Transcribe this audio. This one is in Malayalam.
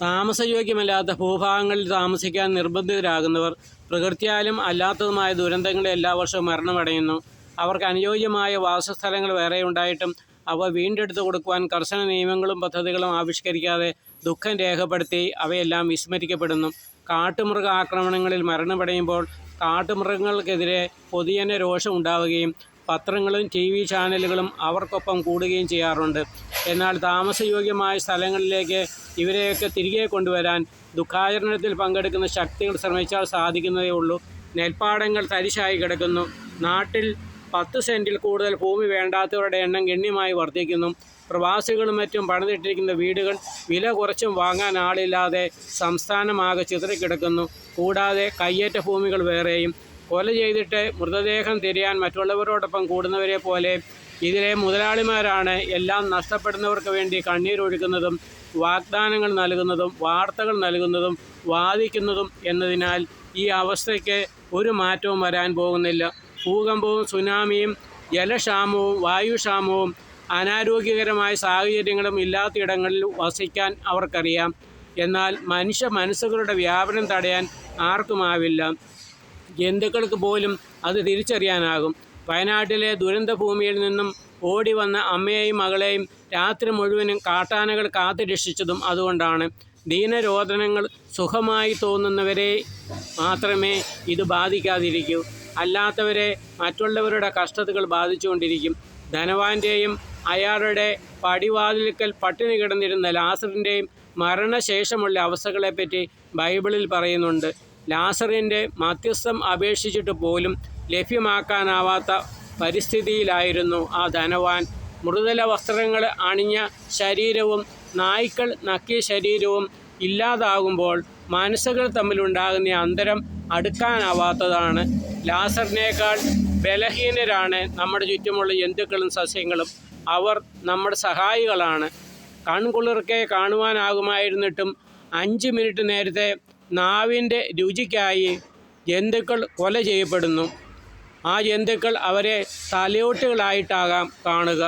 താമസയോഗ്യമല്ലാത്ത ഭൂഭാഗങ്ങളിൽ താമസിക്കാൻ നിർബന്ധിതരാകുന്നവർ പ്രകൃത്യാലും അല്ലാത്തതുമായ ദുരന്തങ്ങളിൽ എല്ലാ വർഷവും മരണമടയുന്നു. അവർക്ക് അനുയോജ്യമായ വാസസ്ഥലങ്ങൾ വേറെയുണ്ടായിട്ടും അവ വീണ്ടെടുത്തു കൊടുക്കുവാൻ കർശന നിയമങ്ങളും പദ്ധതികളും ആവിഷ്കരിക്കാതെ ദുഃഖം രേഖപ്പെടുത്തി അവയെല്ലാം വിസ്മരിക്കപ്പെടുന്നു. കാട്ടുമൃഗ ആക്രമണങ്ങളിൽ മരണമടയുമ്പോൾ കാട്ടുമൃഗങ്ങൾക്കെതിരെ പൊതുജന രോഷം ഉണ്ടാവുകയും പത്രങ്ങളും TV ചാനലുകളും അവർക്കൊപ്പം കൂടുകയും ചെയ്യാറുണ്ട്. എന്നാൽ താമസയോഗ്യമായ സ്ഥലങ്ങളിലേക്ക് ഇവരെയൊക്കെ തിരികെ കൊണ്ടുവരാൻ ദുഃഖാചരണത്തിൽ പങ്കെടുക്കുന്ന ശക്തികൾ ശ്രമിച്ചാൽ സാധിക്കുന്നതേ ഉള്ളൂ. നെൽപ്പാടങ്ങൾ തരിശായി കിടക്കുന്നു. നാട്ടിൽ 10 സെൻറ്റിൽ കൂടുതൽ ഭൂമി വേണ്ടാത്തവരുടെ എണ്ണം ഗണ്യമായി വർദ്ധിക്കുന്നു. പ്രവാസികളും മറ്റും പണിതിട്ടിരിക്കുന്ന വീടുകൾ വില കുറച്ചും വാങ്ങാൻ ആളില്ലാതെ സംസ്ഥാനമാകെ ചിതറിക്കിടക്കുന്നു. കൂടാതെ കയ്യേറ്റ ഭൂമികൾ വേറെയും. കൊല ചെയ്തിട്ട് മൃതദേഹം തിരയാൻ മറ്റുള്ളവരോടൊപ്പം കൂടുന്നവരെ പോലെ ഇതിലെ മുതലാളിമാരാണ് എല്ലാം നഷ്ടപ്പെടുന്നവർക്ക് വേണ്ടി കണ്ണീരൊഴുക്കുന്നതും വാഗ്ദാനങ്ങൾ നൽകുന്നതും വാർത്തകൾ നൽകുന്നതും വാദിക്കുന്നതും എന്നതിനാൽ ഈ അവസ്ഥയ്ക്ക് ഒരു മാറ്റവും വരാൻ പോകുന്നില്ല. ഭൂകമ്പവും സുനാമിയും ജലക്ഷാമവും വായുക്ഷാമവും അനാരോഗ്യകരമായ സാഹചര്യങ്ങളും ഇല്ലാത്തയിടങ്ങളിൽ വസിക്കാൻ അവർക്കറിയാം. എന്നാൽ മനുഷ്യ മനസ്സുകളുടെ വ്യാപനം തടയാൻ ആർക്കുമാവില്ല. ജന്തുക്കൾക്ക് പോലും അത് തിരിച്ചറിയാനാകും. വയനാട്ടിലെ ദുരന്തഭൂമിയിൽ നിന്നും ഓടി വന്ന അമ്മയെയും മകളെയും രാത്രി മുഴുവനും കാട്ടാനകൾ കാത്തു രക്ഷിച്ചതും അതുകൊണ്ടാണ്. ദീനരോദനങ്ങൾ സുഖമായി തോന്നുന്നവരെ മാത്രമേ ഇത് ബാധിക്കാതിരിക്കൂ. അല്ലാത്തവരെ മറ്റുള്ളവരുടെ കഷ്ടതകൾ ബാധിച്ചുകൊണ്ടിരിക്കും. ധനവാന്റെയും അയാളുടെ പടിവാതിൽക്കൽ പട്ടിണി കിടന്നിരുന്ന ലാസറിൻ്റെയും മരണശേഷമുള്ള അവസ്ഥകളെപ്പറ്റി ബൈബിളിൽ പറയുന്നുണ്ട്. ലാസറിൻ്റെ മധ്യസ്ഥം അപേക്ഷിച്ചിട്ട് പോലും ലഭ്യമാക്കാനാവാത്ത പരിസ്ഥിതിയിലായിരുന്നു ആ ധനവാൻ. മൃദുല വസ്ത്രങ്ങൾ അണിഞ്ഞ ശരീരവും നായ്ക്കൾ നക്കിയ ശരീരവും ഇല്ലാതാകുമ്പോൾ മനസ്സുകൾ തമ്മിലുണ്ടാകുന്ന അന്തരം അടുക്കാനാവാത്തതാണ്. ലാസറിനേക്കാൾ ബലഹീനരാണ് നമ്മുടെ ചുറ്റുമുള്ള ജന്തുക്കളും സസ്യങ്ങളും. അവർ നമ്മുടെ സഹായികളാണ്. കൺകുളിർക്കെ കാണുവാനാകുമായിരുന്നിട്ടും 5 മിനിറ്റ് നേരത്തെ നാവിൻ്റെ രുചിക്കായി ജന്തുക്കൾ കൊല ചെയ്യപ്പെടുന്നു. ആ ജന്തുക്കൾ അവരെ തലയോട്ടുകളായിട്ടാകാം കാണുക.